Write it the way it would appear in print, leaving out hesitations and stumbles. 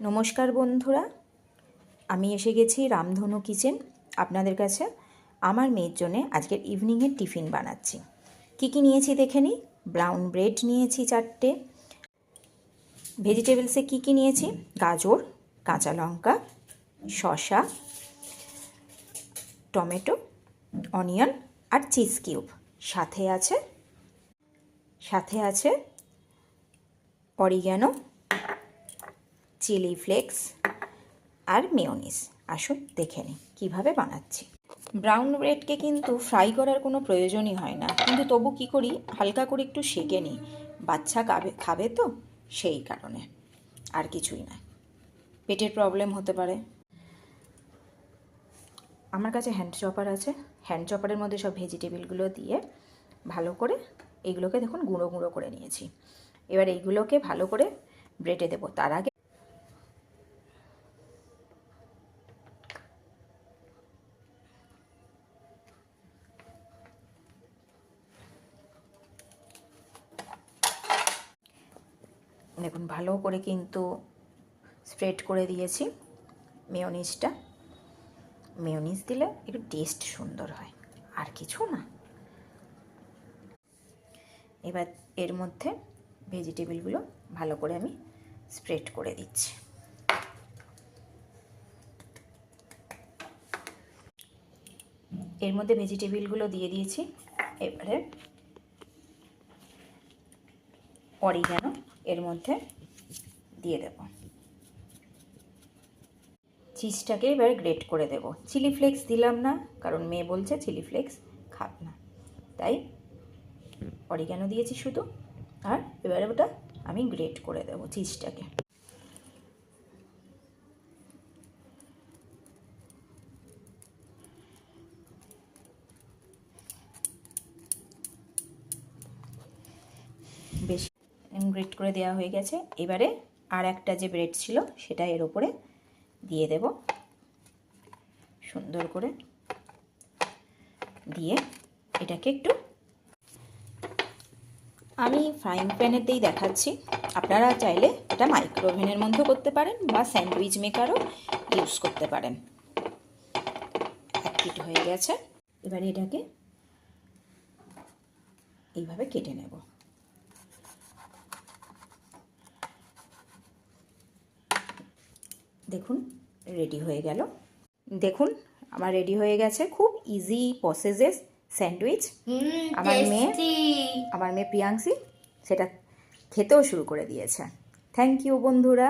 নমস্কার বন্ধুরা, আমি এসে গেছি রামধনু কিচেন আপনাদের কাছে। আমার মেয়ের জন্য আজকের ইভিনিংয়ের টিফিন বানাচ্ছি। কি কি নিয়েছি দেখে নিই। ব্রাউন ব্রেড নিয়েছি 4টে। ভেজিটেবলসে কি কি নিয়েছি: গাজর, কাঁচা লঙ্কা, শসা, টমেটো, অনিয়ন আর চিজ কিউব। সাথে আছে অরিগ্যানো, চিলি ফ্লেক্স আর মেয়োনিজ। আসুন দেখে নিই কীভাবে বানাচ্ছি। ব্রাউন ব্রেডকে কিন্তু ফ্রাই করার কোনো প্রয়োজনই হয় না, কিন্তু তবু কি করি, হালকা করে একটু সেঁকে নিই। বাচ্চা খাবে তো, সেই কারণে, আর কিছুই না। পেটের প্রবলেম হতে পারে। আমার কাছে হ্যান্ড চপার আছে। হ্যান্ড চপারের মধ্যে সব ভেজিটেবলগুলো দিয়ে ভালো করে এইগুলোকে দেখুন গুঁড়ো গুঁড়ো করে নিয়েছি। এবার এইগুলোকে ভালো করে ব্রেডে দেবো। তার আগে দেখুন ভালো করে কিন্তু স্প্রেড করে দিয়েছি মেয়োনিজটা। মেয়োনিজ দিলে একটু টেস্ট সুন্দর হয়, আর কিছু না। এবার এর মধ্যে ভেজিটেবলগুলো ভালো করে আমি স্প্রেড করে দিচ্ছি। এর মধ্যে ভেজিটেবলগুলো দিয়ে দিয়েছি। এবারে অরিগ্যানো এর মধ্যে দিয়ে দেব। চিজটাকে এবার গ্রেট করে দেব। চিলি ফ্লেক্স দিলাম না, কারণ মেয়ে বলছে চিলি ফ্লেক্স খাবে না, তাই অরিগ্যানো দিয়েছি শুধু। আর এবারে ওটা আমি গ্রেট করে দেব চিজটাকে। বেশি গ্রেট করে দেওয়া হয়ে গেছে। এবারে আর একটা যে ব্রেড ছিল সেটা এর ওপরে দিয়ে দেব। সুন্দর করে দিয়ে এটাকে একটু, আমি ফ্রাইং প্যানেতেই দেখাচ্ছি, আপনারা চাইলে এটা মাইক্রোওভেনের মধ্যেও করতে পারেন বা স্যান্ডউইচ মেকারও ইউজ করতে পারেন। এক পিঠ হয়ে গেছে। এবারে এটাকে এইভাবে কেটে নেব। দেখুন রেডি হয়ে গেল। দেখুন আমার রেডি হয়ে গেছে। খুব ইজি প্রসেসে স্যান্ডউইচ। আমার মেয়ে প্রিয়াংশী সেটা খেতেও শুরু করে দিয়েছে। থ্যাংক ইউ বন্ধুরা।